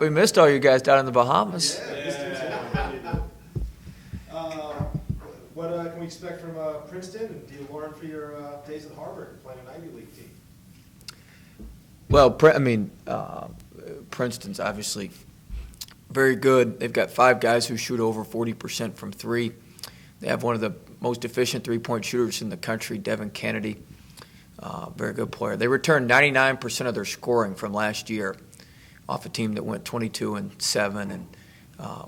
We missed all you guys down in the Bahamas. What can we expect from Princeton? And do you learn for your days at Harvard playing an Ivy League team? Well, Princeton's obviously very good. They've got 5 guys who shoot over 40% from 3. They have one of the most efficient three-point shooters in the country, Devin Kennedy. Very good player. They returned 99% of their scoring from last year off a team that went 22-7 and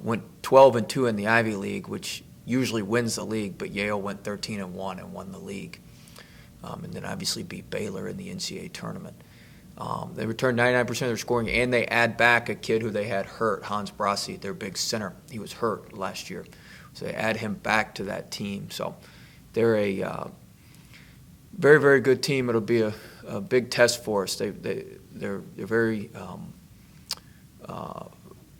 went 12-2 in the Ivy League, which usually wins the league, but Yale went 13-1 and won the league. And then obviously beat Baylor in the NCAA tournament. They returned 99% of their scoring, and they add back a kid who they had hurt, Hans Brassi, their big center. He was hurt last year. So they add him back to that team. So they're a very, very good team. It'll be a big test for us. They're very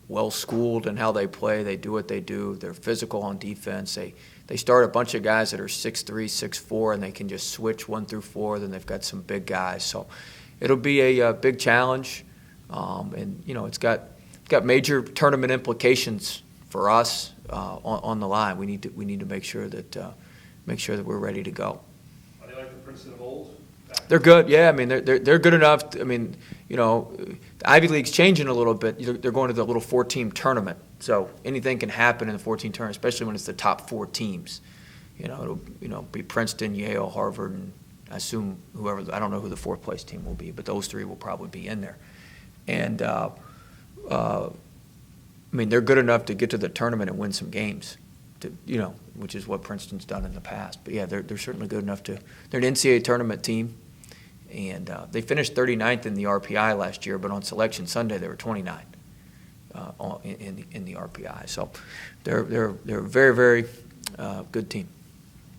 well-schooled in how they play. They do what they do. They're physical on defense. They start a bunch of guys that are 6'3", 6'4", and they can just switch 1 through 4. Then they've got some big guys. So it'll be a big challenge, and it's got major tournament implications for us on the line. We need to make sure that we're ready to go. Are they like the Princeton of old? They're good, yeah. I mean, they're good enough. The Ivy League's changing a little bit. They're going to the little 4-team tournament, so anything can happen in the 14 tournament, especially when it's the top 4 teams. It'll be Princeton, Yale, Harvard, and I assume whoever. I don't know who the 4th place team will be, but those 3 will probably be in there. And they're good enough to get to the tournament and win some games, which is what Princeton's done in the past. But yeah, they're certainly good enough to. They're an NCAA tournament team, and they finished 39th in the RPI last year. But on Selection Sunday, they were 29 in the RPI. So they're a very, very good team.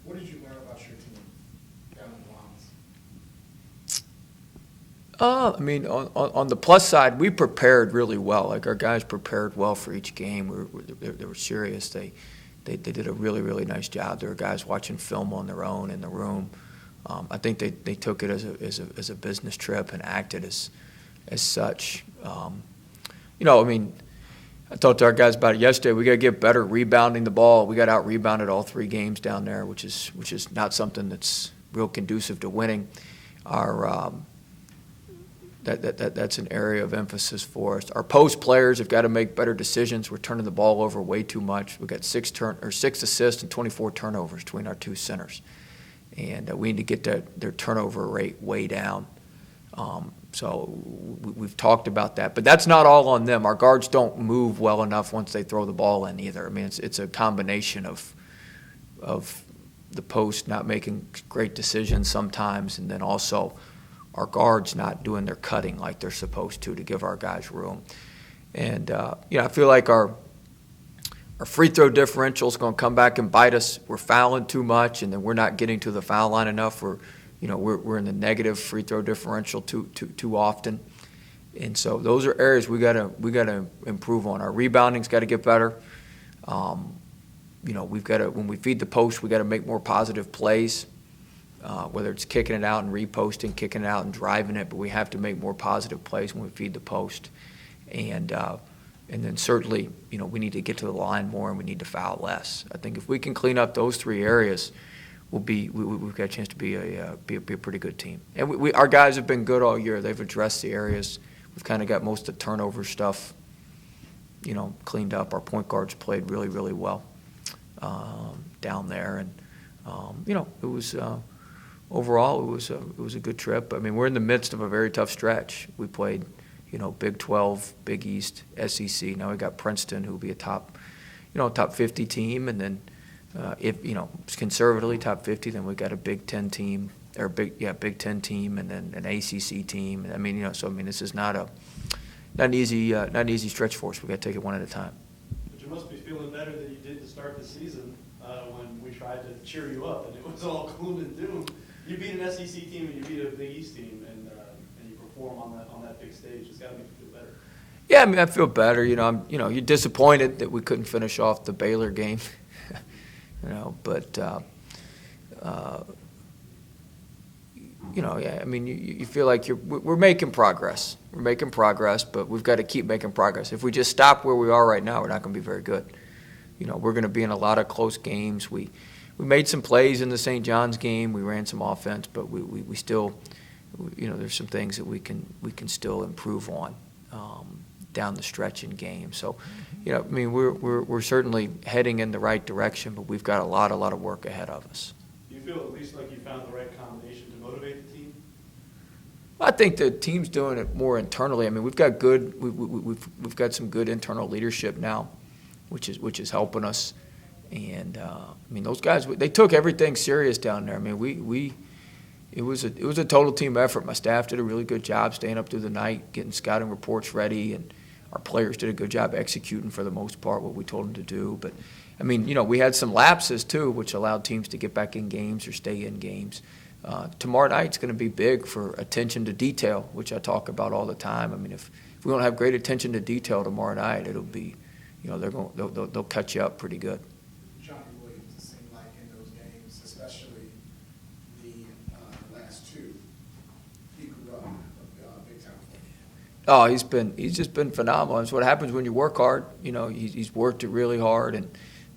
What did you learn about your team down in the Bahamas? On the plus side, we prepared really well. Like, our guys prepared well for each game. They were serious. They did a really, really nice job. There were guys watching film on their own in the room. I think they took it as a business trip and acted as such. I talked to our guys about it yesterday. We got to get better rebounding the ball. We got out rebounded all 3 games down there, which is not something that's real conducive to winning. That's an area of emphasis for us. Our post players have got to make better decisions. We're turning the ball over way too much. We've got 6 assists and 24 turnovers between our 2 centers, and we need to get their turnover rate way down. So we've talked about that, but that's not all on them. Our guards don't move well enough once they throw the ball in either. It's a combination of the post not making great decisions sometimes, and then also our guards not doing their cutting like they're supposed to give our guys room. And I feel like our free throw differential is going to come back and bite us. We're fouling too much, and then we're not getting to the foul line enough. We're in the negative free throw differential too often, and so those are areas we got to improve on. Our rebounding's got to get better. We've got to, when we feed the post, we got to make more positive plays. Whether it's kicking it out and reposting, kicking it out and driving it, but we have to make more positive plays when we feed the post, and then certainly we need to get to the line more and we need to foul less. I think if we can clean up those 3 areas, we've got a chance to be a pretty good team. And our guys have been good all year. They've addressed the areas. We've kind of got most of the turnover stuff, cleaned up. Our point guards played really, really well down there, and it was overall it was a good trip. We're in the midst of a very tough stretch. We played Big 12, Big East, SEC. Now we got Princeton, who will be a top 50 team, and then. If conservatively top 50, then we've got a Big 10 team or Big 10 team, and then an ACC team. This is not an easy stretch for us. We got to take it one at a time. But you must be feeling better than you did to start the season when we tried to cheer you up, and it was all gloom and doom. You beat an SEC team and you beat a Big East team, and you perform on that big stage. It's got to make you feel better. Yeah, I feel better. You're disappointed that we couldn't finish off the Baylor game. But Yeah, I mean, you feel like we're making progress. We're making progress, but we've got to keep making progress. If we just stop where we are right now, we're not going to be very good. We're going to be in a lot of close games. We made some plays in the St. John's game. We ran some offense, but we still, there's some things that we can still improve on down the stretch in games. So, I mean, we're certainly heading in the right direction, but we've got a lot of work ahead of us. Do you feel at least like you found the right combination to motivate the team? I think the team's doing it more internally. I mean, we've got we've got some good internal leadership now, which is helping us. And I mean, those guys, they took everything serious down there. I mean, it was a total team effort. My staff did a really good job staying up through the night, getting scouting reports ready, and our players did a good job executing for the most part what we told them to do. But I mean, we had some lapses too, which allowed teams to get back in games or stay in games. Tomorrow night's going to be big for attention to detail, which I talk about all the time. I mean, if we don't have great attention to detail tomorrow night, it'll be, they'll cut you up pretty good. Johnny Williams, it seemed like in those games, especially the last two, he grew up big time. Oh, he's just been phenomenal. It's what happens when you work hard. He's worked it really hard,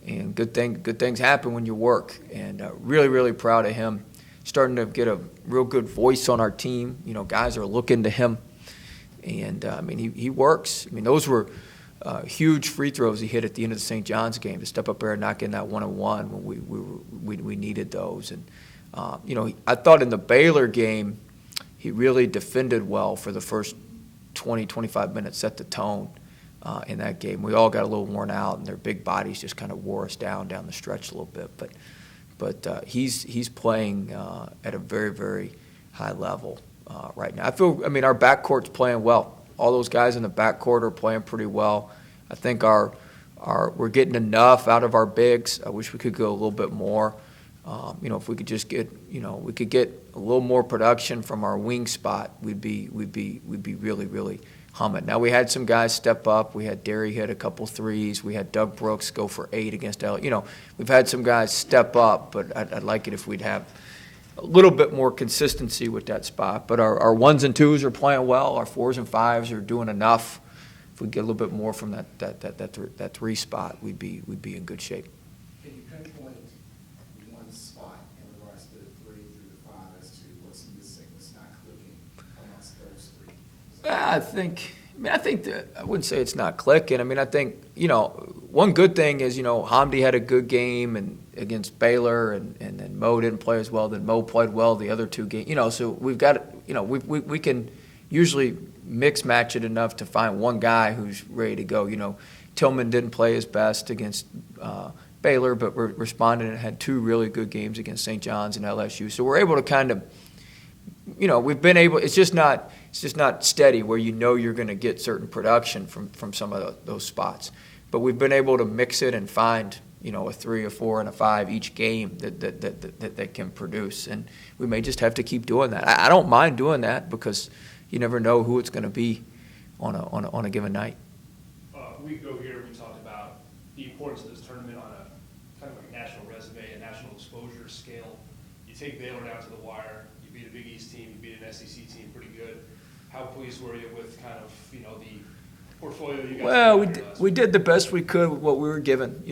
and good things happen when you work. And really proud of him. Starting to get a real good voice on our team. Guys are looking to him, and I mean he works. I mean those were huge free throws he hit at the end of the St. John's game to step up there and knock in that 1-on-1 when we needed those. And I thought in the Baylor game he really defended well for the first 20-25 minutes, set the tone in that game. We all got a little worn out, and their big bodies just kind of wore us down the stretch a little bit, but he's playing at a very, very high level right now. I mean, our backcourt's playing well. All those guys in the backcourt are playing pretty well. I think we're getting enough out of our bigs. I wish we could go a little bit more. If we could just get, we could get a little more production from our wing spot, we'd be really, really humming. Now we had some guys step up. We had Derry hit a couple threes. We had Doug Brooks go for 8 against L. We've had some guys step up, but I'd like it if we'd have a little bit more consistency with that spot. But our 1s and 2s are playing well. Our 4s and 5s are doing enough. If we get a little bit more from that 3 spot, we'd be in good shape. Can you pinpoint one spot in regards to the 3 through the 5 as to what's missing, what's not clicking amongst those 3? I think that I wouldn't say it's not clicking. I mean, I think, one good thing is, Hamdi had a good game against Baylor, and then Mo didn't play as well. Then Mo played well the other 2 games. So we've got, we can usually mix match it enough to find one guy who's ready to go. Tillman didn't play his best against Baylor, but responded and had 2 really good games against St. John's and LSU. So we're able to kind of, we've been able. It's just not steady where you're going to get certain production from some of those spots. But we've been able to mix it and find a 3, a 4, and a 5 each game that can produce, and we may just have to keep doing that. I don't mind doing that because you never know who it's going to be on a given night. A week ago here, we talked about the importance of this tournament on a kind of like national resume, a national exposure scale. You take Baylor down to the wire, you beat a Big East team, you beat an SEC team pretty good. How pleased were you with kind of, the portfolio you guys? Well, we did the best we could with what we were given.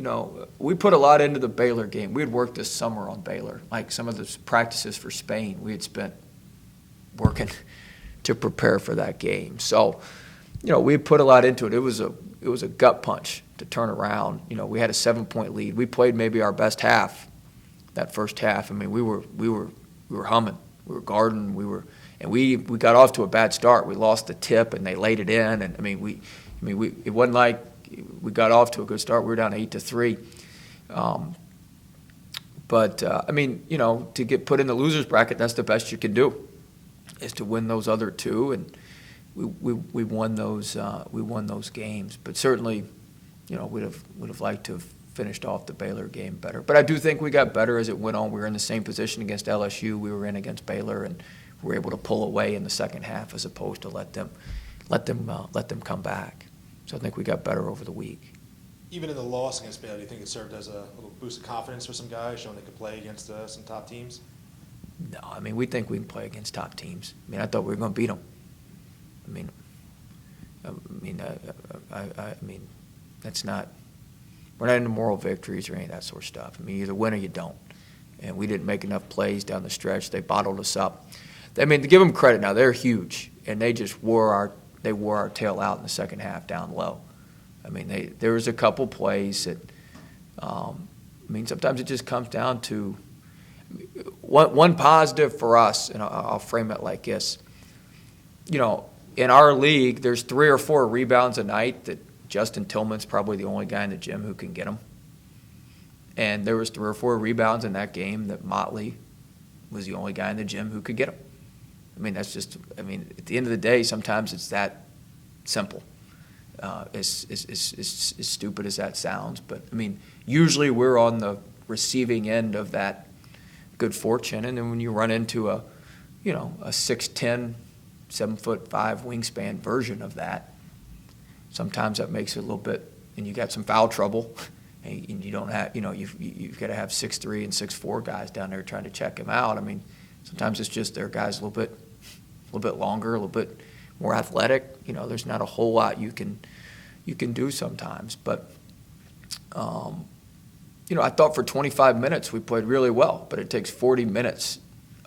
We put a lot into the Baylor game. We had worked this summer on Baylor. Like some of the practices for Spain, we had spent working to prepare for that game. So, we put a lot into it. It was a gut punch to turn around. We had a 7-point lead. We played maybe our best half, that first half. I mean, we were humming. We were guarding. We got off to a bad start. We lost the tip, and they laid it in. And it wasn't like we got off to a good start. We were down 8-3. To get put in the losers bracket, that's the best you can do, is to win those other 2, and we won those games. But certainly, would have liked to have finished off the Baylor game better. But I do think we got better as it went on. We were in the same position against LSU. We were in against Baylor, and we were able to pull away in the second half as opposed to let them come back. So I think we got better over the week. Even in the loss against Baylor, do you think it served as a little boost of confidence for some guys, showing they could play against some top teams? No, I mean, we think we can play against top teams. I mean, I thought we were going to beat them. I mean, that's not. We're not into moral victories or any of that sort of stuff. I mean, you either win or you don't. And we didn't make enough plays down the stretch. They bottled us up. I mean, to give them credit now, they're huge, and they just wore our tail out in the second half down low. I mean, there was a couple plays that. I mean, sometimes it just comes down to one positive for us, and I'll frame it like this. You know, in our league, there's 3 or 4 rebounds a night that Justin Tillman's probably the only guy in the gym who can get them. And there was 3 or 4 rebounds in that game that Motley was the only guy in the gym who could get them. I mean, that's just, I mean, at the end of the day, sometimes it's that simple. As stupid as that sounds. But, I mean, usually we're on the receiving end of that good fortune. And then when you run into a 6'10", 7'5" wingspan version of that, sometimes that makes it a little bit, and you got some foul trouble, and you don't have, you've got to have 6'3" and 6'4" guys down there trying to check him out. I mean, sometimes it's just their guys a little bit longer, a little bit more athletic. There's not a whole lot you can do sometimes. But, I thought for 25 minutes we played really well, but it takes 40 minutes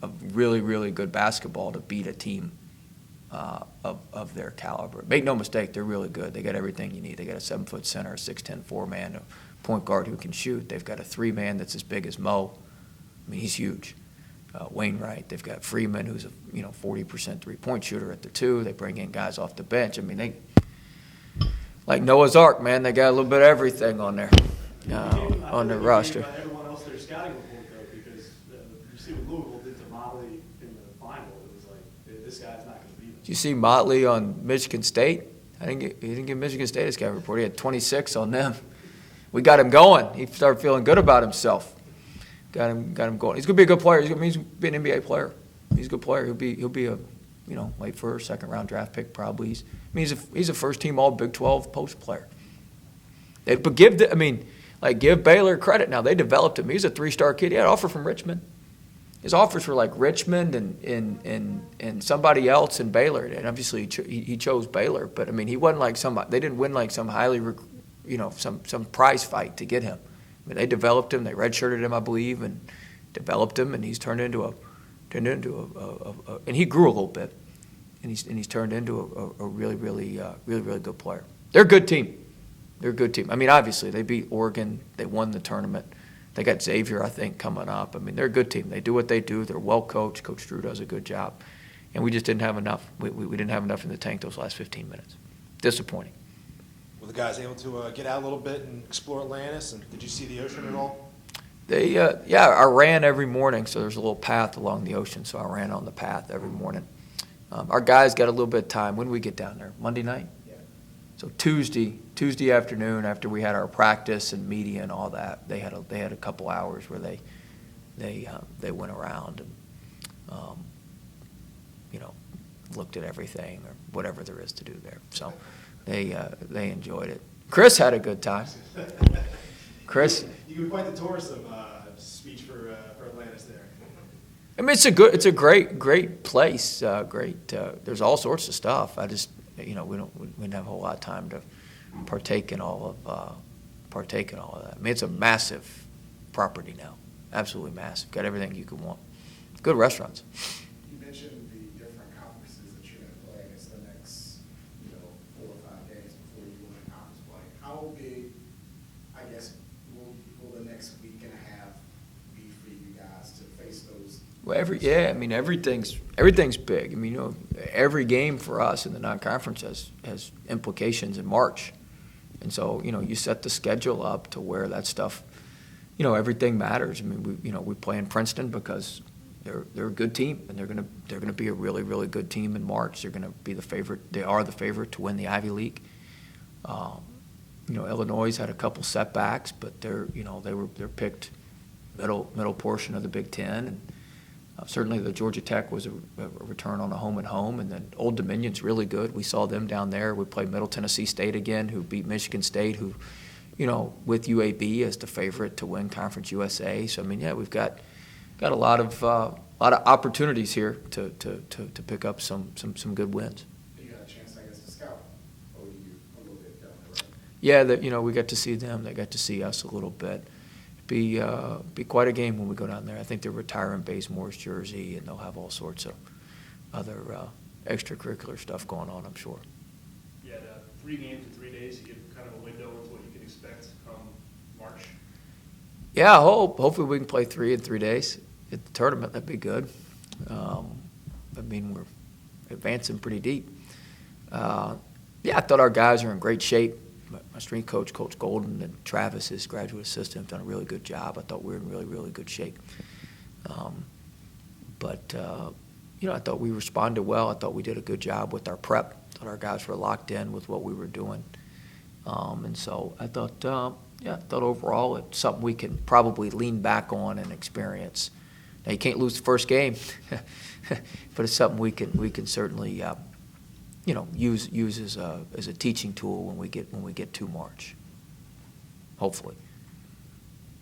of really, really good basketball to beat a team of their caliber. Make no mistake, they're really good. They got everything you need. They got a 7-foot center, a 6'10" 4-man, a point guard who can shoot. They've got a 3-man that's as big as Mo. I mean, he's huge. Wainwright. They've got Freeman, who's a 40% three-point shooter at the 2. They bring in guys off the bench. I mean, they like Noah's Ark, man. They got a little bit of everything on there on their roster. Everyone else their scouting report though, because you see what Louisville did to Motley in the final. It was like this guy's not going to beat them. Did you see Motley on Michigan State? He didn't give Michigan State a scouting report. He had 26 on them. We got him going. He started feeling good about himself. Got him going. He's going to be a good player. He's going to be an NBA player. He's a good player. He'll be a late first, second round draft pick probably. He's a first team All Big 12 post player. But give Baylor credit. Now they developed him. He's a 3-star kid. He had an offer from Richmond. His offers were like Richmond and somebody else in Baylor, and obviously he chose Baylor. But I mean, he wasn't like somebody. They didn't win like some highly, some prize fight to get him. I mean, they developed him. They redshirted him, I believe, and developed him, and he's turned into a and he grew a little bit, and he's turned into a really good player. They're a good team. They're a good team. I mean, obviously they beat Oregon. They won the tournament. They got Xavier, I think, coming up. I mean, they're a good team. They do what they do. They're well coached. Coach Drew does a good job, and we just didn't have enough. We didn't have enough in the tank those last 15 minutes. Disappointing. Were the guys able to get out a little bit and explore Atlantis? And did you see the ocean at all? I ran every morning, so there's a little path along the ocean, so I ran on the path every morning. Our guys got a little bit of time. When did we get down there? Monday night? Yeah. So Tuesday afternoon, after we had our practice and media and all that, they had a couple hours where they went around and looked at everything or whatever there is to do there. So they enjoyed it. Chris had a good time. Chris, You could quite the tourism speech for Atlantis there. I mean, it's a great place. There's all sorts of stuff. I just, we didn't have a whole lot of time to partake in all of that. I mean, it's a massive property now, absolutely massive. Got everything you could want. Good restaurants. You mentioned the different conferences that you're going to play against the next, 4 or 5 days before you go into conference play. How big, I guess, will the next week and a half be for you guys to face those? Well, everything's big. I mean, every game for us in the non-conference has implications in March, and so you set the schedule up to where that stuff, everything matters. I mean, we play in Princeton because they're a good team, and they're gonna be a really, really good team in March. They're gonna be the favorite. They are the favorite to win the Ivy League. Illinois had a couple setbacks, but they're picked middle portion of the Big Ten, and certainly the Georgia Tech was a return on a home and home, and then Old Dominion's really good. We saw them down there. We played Middle Tennessee State again, who beat Michigan State, who, with UAB as the favorite to win Conference USA. So I mean, yeah, we've got a lot of lot of opportunities here to pick up some good wins. You got a chance, I guess, to scout, or were you a little bit down the road? Yeah, we got to see them. They got to see us a little bit. Be quite a game when we go down there. I think they're retiring Bazemore's jersey, and they'll have all sorts of other extracurricular stuff going on, I'm sure. You had 3 games in 3 days. You give kind of a window into what you can expect come March. Yeah, hopefully we can play 3 in 3 days at the tournament. That'd be good. I mean, we're advancing pretty deep. Yeah, I thought our guys are in great shape. My strength coach, Coach Golden, and Travis, his graduate assistant, have done a really good job. I thought we were in really, really good shape. I thought we responded well. I thought we did a good job with our prep. I thought our guys were locked in with what we were doing. And so I thought, I thought overall it's something we can probably lean back on and experience. Now, you can't lose the first game, but it's something we can certainly use as a teaching tool when we get to March. Hopefully.